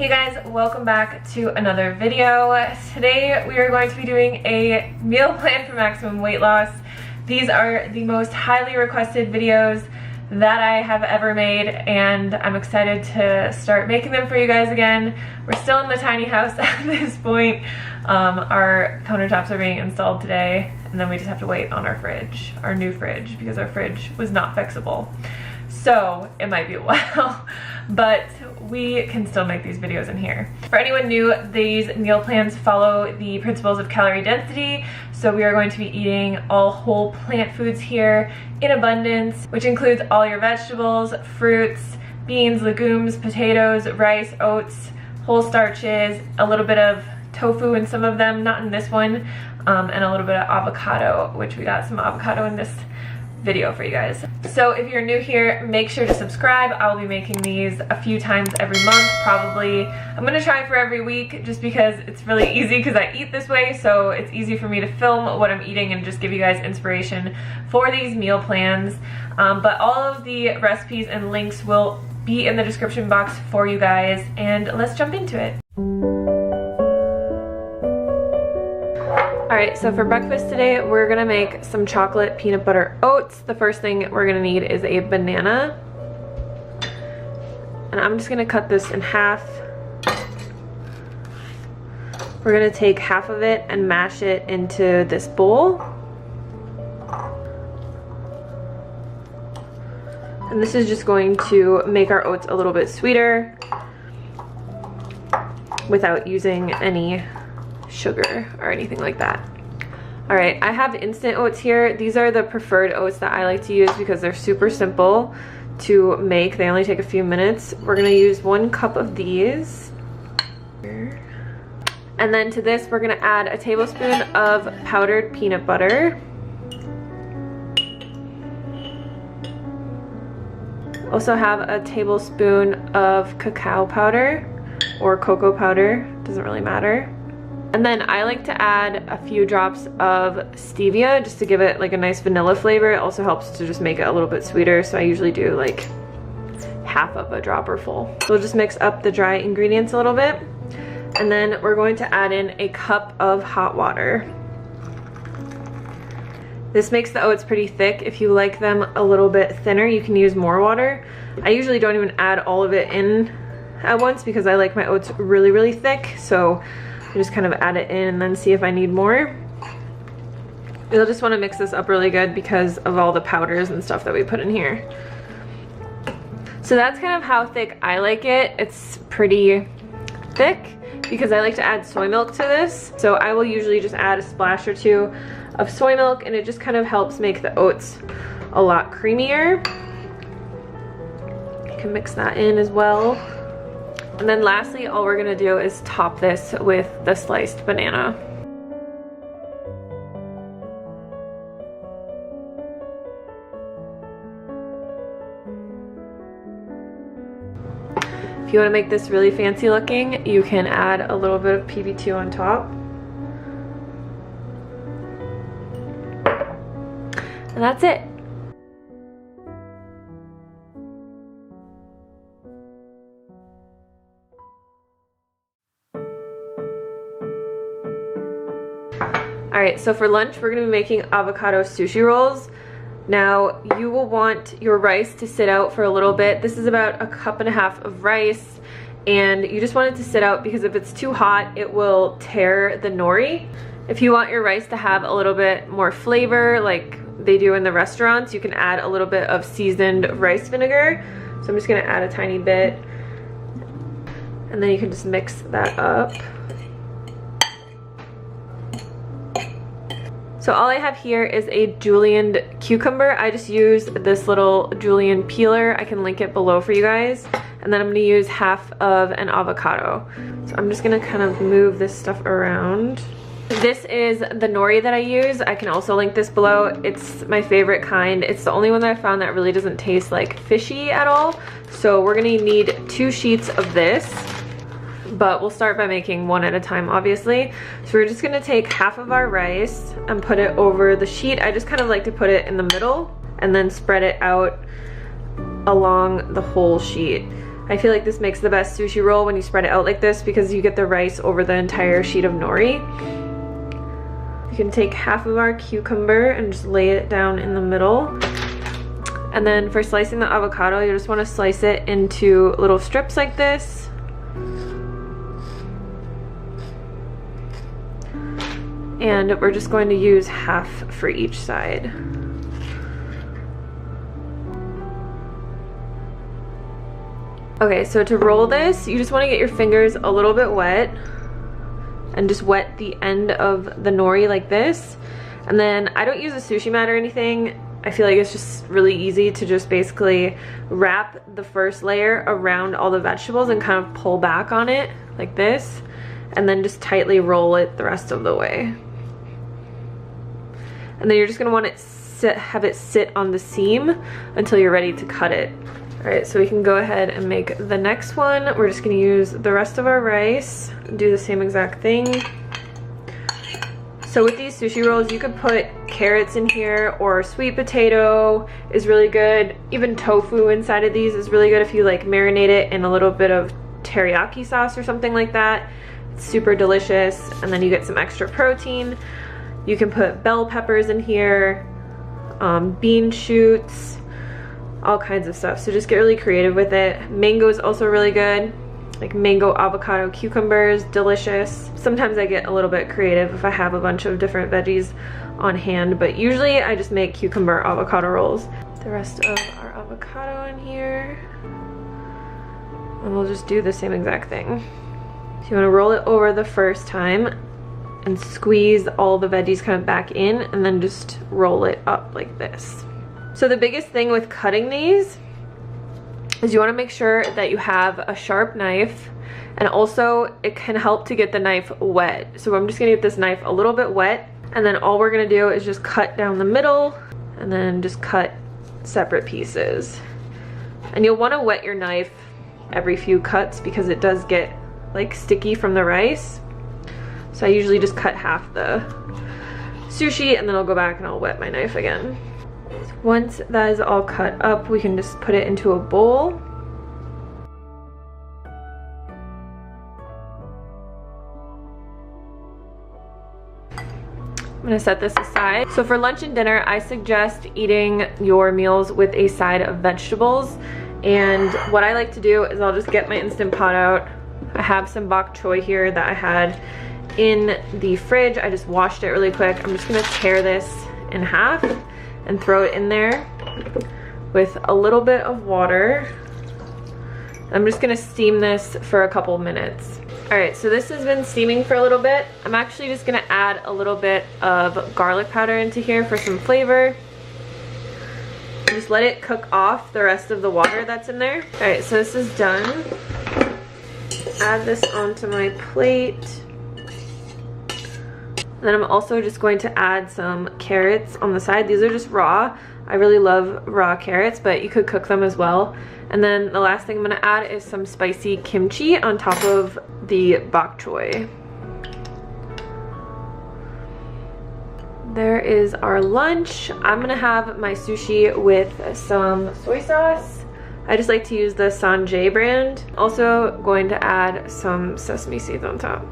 Hey guys, welcome back to another video. Today we are going to be doing a meal plan for maximum weight loss. These are the most highly requested videos that I have ever made, and I'm excited to start making them for you guys again. We're still in the tiny house at this point. Our countertops are being installed today, and then we just have to wait on our new fridge, because our fridge was not fixable. So it might be a while, but we can still make these videos in here. For anyone new, these meal plans follow the principles of calorie density. So we are going to be eating all whole plant foods here in abundance, which includes all your vegetables, fruits, beans, legumes, potatoes, rice, oats, whole starches, a little bit of tofu in some of them, not in this one, and a little bit of avocado, which we got some avocado in this video for you guys. So if you're new here, make sure to subscribe. I'll be making these a few times every month, probably. I'm gonna try for every week just because it's really easy, because I eat this way, so it's easy for me to film what I'm eating and just give you guys inspiration for these meal plans. But all of the recipes and links will be in the description box for you guys, and let's jump into it. Alright, so for breakfast today, we're gonna make some chocolate peanut butter oats. The first thing we're gonna need is a banana. And I'm just gonna cut this in half. We're gonna take half of it and mash it into this bowl. And this is just going to make our oats a little bit sweeter without using any sugar or anything like that. Alright, I have instant oats here. These are the preferred oats that I like to use because they're super simple to make. They only take a few minutes. We're gonna use 1 cup of these. And then to this, we're gonna add a tablespoon of powdered peanut butter. Also have a tablespoon of cacao powder or cocoa powder, doesn't really matter. And then I like to add a few drops of stevia just to give it like a nice vanilla flavor. It also helps to just make it a little bit sweeter, so I usually do like half of a dropper full. So we'll just mix up the dry ingredients a little bit. And then we're going to add in a cup of hot water. This makes the oats pretty thick. If you like them a little bit thinner, you can use more water. I usually don't even add all of it in at once because I like my oats really, really thick. So I just kind of add it in and then see if I need more. You'll just want to mix this up really good because of all the powders and stuff that we put in here. So that's kind of how thick I like it. It's pretty thick because I like to add soy milk to this. So I will usually just add a splash or two of soy milk, and it just kind of helps make the oats a lot creamier. You can mix that in as well. And then lastly, all we're gonna do is top this with the sliced banana. If you wanna make this really fancy looking, you can add a little bit of PB2 on top. And that's it. Alright, so for lunch we're going to be making avocado sushi rolls. Now you will want your rice to sit out for a little bit. This is about 1.5 cups of rice, and you just want it to sit out because if it's too hot it will tear the nori. If you want your rice to have a little bit more flavor like they do in the restaurants, you can add a little bit of seasoned rice vinegar. So I'm just going to add a tiny bit, and then you can just mix that up. So all I have here is a julienned cucumber. I just use this little julienne peeler. I can link it below for you guys. And then I'm gonna use half of an avocado. So I'm just gonna kind of move this stuff around. This is the nori that I use. I can also link this below. It's my favorite kind. It's the only one that I found that really doesn't taste like fishy at all. So we're gonna need 2 sheets of this. But we'll start by making one at a time, obviously. So we're just gonna take half of our rice and put it over the sheet. I just kind of like to put it in the middle and then spread it out along the whole sheet. I feel like this makes the best sushi roll when you spread it out like this because you get the rice over the entire sheet of nori. You can take half of our cucumber and just lay it down in the middle. And then for slicing the avocado, you just want to slice it into little strips like this. And we're just going to use half for each side. Okay, so to roll this, you just want to get your fingers a little bit wet and just wet the end of the nori like this. And then I don't use a sushi mat or anything. I feel like it's just really easy to just basically wrap the first layer around all the vegetables and kind of pull back on it like this, and then just tightly roll it the rest of the way. And then you're just gonna want it have it sit on the seam until you're ready to cut it. All right, so we can go ahead and make the next one. We're just gonna use the rest of our rice, do the same exact thing. So with these sushi rolls, you could put carrots in here, or sweet potato is really good. Even tofu inside of these is really good if you like marinate it in a little bit of teriyaki sauce or something like that. It's super delicious, and then you get some extra protein. You can put bell peppers in here, bean shoots, all kinds of stuff. So just get really creative with it. Mango is also really good, like mango, avocado, cucumbers, delicious. Sometimes I get a little bit creative if I have a bunch of different veggies on hand, but usually I just make cucumber avocado rolls. The rest of our avocado in here, and we'll just do the same exact thing. So you want to roll it over the first time and squeeze all the veggies kind of back in, and then just roll it up like this. So the biggest thing with cutting these is you want to make sure that you have a sharp knife, and also it can help to get the knife wet. So I'm just gonna get this knife a little bit wet, and then all we're gonna do is just cut down the middle and then just cut separate pieces. And you'll want to wet your knife every few cuts because it does get like sticky from the rice. So I usually just cut half the sushi and then I'll go back and I'll wet my knife again. Once that is all cut up, we can just put it into a bowl. I'm gonna set this aside. So for lunch and dinner, I suggest eating your meals with a side of vegetables. And what I like to do is I'll just get my Instant Pot out. I have some bok choy here that I had in the fridge. I just washed it really quick. I'm just gonna tear this in half and throw it in there with a little bit of water. I'm just gonna steam this for a couple minutes. All right, so this has been steaming for a little bit. I'm actually just gonna add a little bit of garlic powder into here for some flavor. Just let it cook off the rest of the water that's in there. All right, so this is done. Add this onto my plate. And then I'm also just going to add some carrots on the side. These are just raw. I really love raw carrots, but you could cook them as well. And then the last thing I'm gonna add is some spicy kimchi on top of the bok choy. There is our lunch. I'm gonna have my sushi with some soy sauce. I just like to use the Sanjay brand. Also going to add some sesame seeds on top.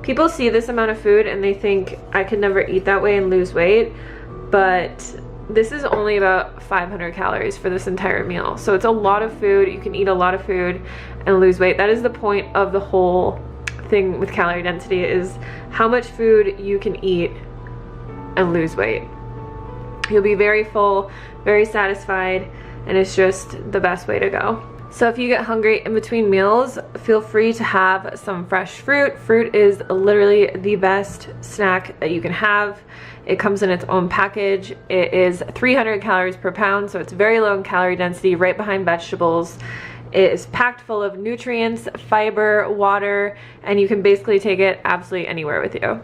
People see this amount of food and they think I could never eat that way and lose weight, but this is only about 500 calories for this entire meal. So it's a lot of food. You can eat a lot of food and lose weight. That is the point of the whole thing with calorie density, is how much food you can eat and lose weight. You'll be very full, very satisfied, and it's just the best way to go. So if you get hungry in between meals, feel free to have some fresh fruit. Fruit is literally the best snack that you can have. It comes in its own package. It is 300 calories per pound, so it's very low in calorie density, right behind vegetables. It is packed full of nutrients, fiber, water, and you can basically take it absolutely anywhere with you.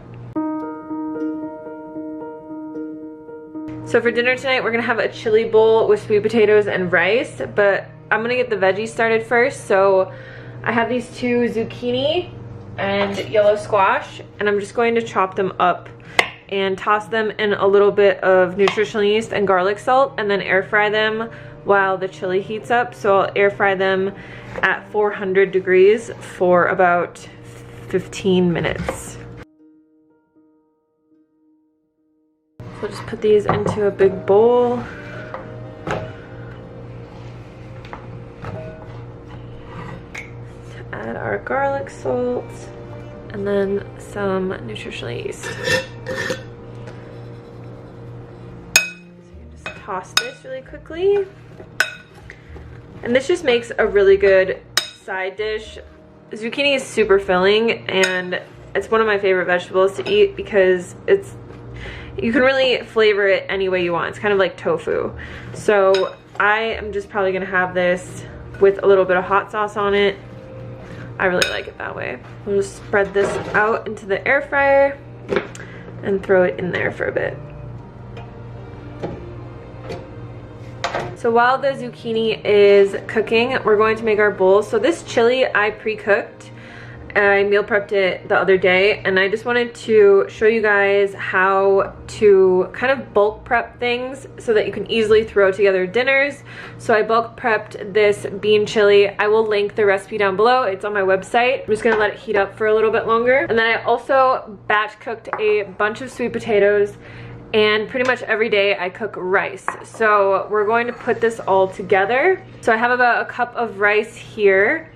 So for dinner tonight, we're gonna have a chili bowl with sweet potatoes and rice, but I'm gonna get the veggies started first. So I have these two zucchini and yellow squash, and I'm just going to chop them up and toss them in a little bit of nutritional yeast and garlic salt, and then air fry them while the chili heats up. So I'll air fry them at 400 degrees for about 15 minutes. So just put these into a big bowl. Add our garlic salt and then some nutritional yeast. So you just toss this really quickly. And this just makes a really good side dish. Zucchini is super filling, and it's one of my favorite vegetables to eat because you can really flavor it any way you want. It's kind of like tofu. So I am just probably gonna have this with a little bit of hot sauce on it. I really like it that way. We'll just spread this out into the air fryer and throw it in there for a bit. So while the zucchini is cooking, we're going to make our bowls. So this chili I pre-cooked. I meal prepped it the other day, and I just wanted to show you guys how to kind of bulk prep things so that you can easily throw together dinners. So I bulk prepped this bean chili. I will link the recipe down below. It's on my website. I'm just gonna let it heat up for a little bit longer. And then I also batch cooked a bunch of sweet potatoes, and pretty much every day I cook rice. So we're going to put this all together. So I have about a cup of rice here.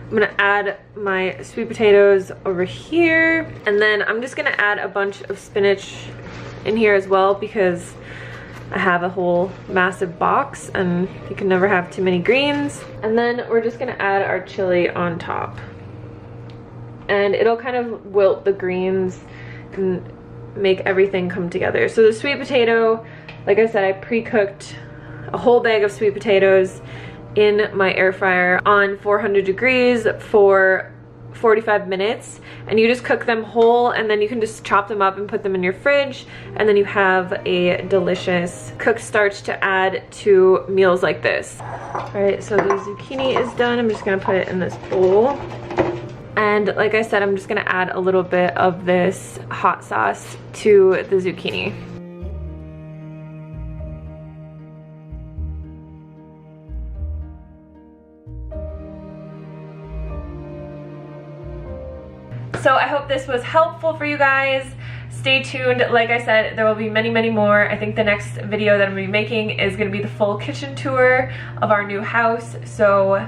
I'm gonna add my sweet potatoes over here, and then I'm just gonna add a bunch of spinach in here as well because I have a whole massive box and you can never have too many greens. And then we're just gonna add our chili on top, and it'll kind of wilt the greens and make everything come together. So the sweet potato, like I said, I pre-cooked a whole bag of sweet potatoes in my air fryer on 400 degrees for 45 minutes, and you just cook them whole, and then you can just chop them up and put them in your fridge, and then you have a delicious cooked starch to add to meals like this. All right, so the zucchini is done. I'm just gonna put it in this bowl, and like I said, I'm just gonna add a little bit of this hot sauce to the zucchini. So I hope this was helpful for you guys. Stay tuned. Like I said, there will be many, many more. I think the next video that I'm gonna be making is gonna be the full kitchen tour of our new house. So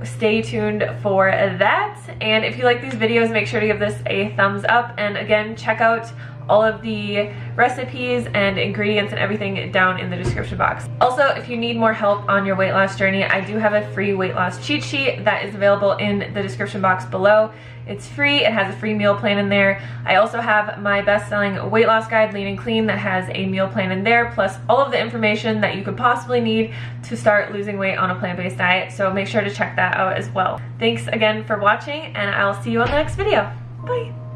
stay tuned for that. And if you like these videos, make sure to give this a thumbs up. And again, check out all of the recipes and ingredients and everything down in the description box. Also, if you need more help on your weight loss journey, I do have a free weight loss cheat sheet that is available in the description box below. It's free, it has a free meal plan in there. I also have my best-selling weight loss guide, Lean and Clean, that has a meal plan in there, plus all of the information that you could possibly need to start losing weight on a plant-based diet. So make sure to check that out as well. Thanks again for watching, and I'll see you on the next video. Bye.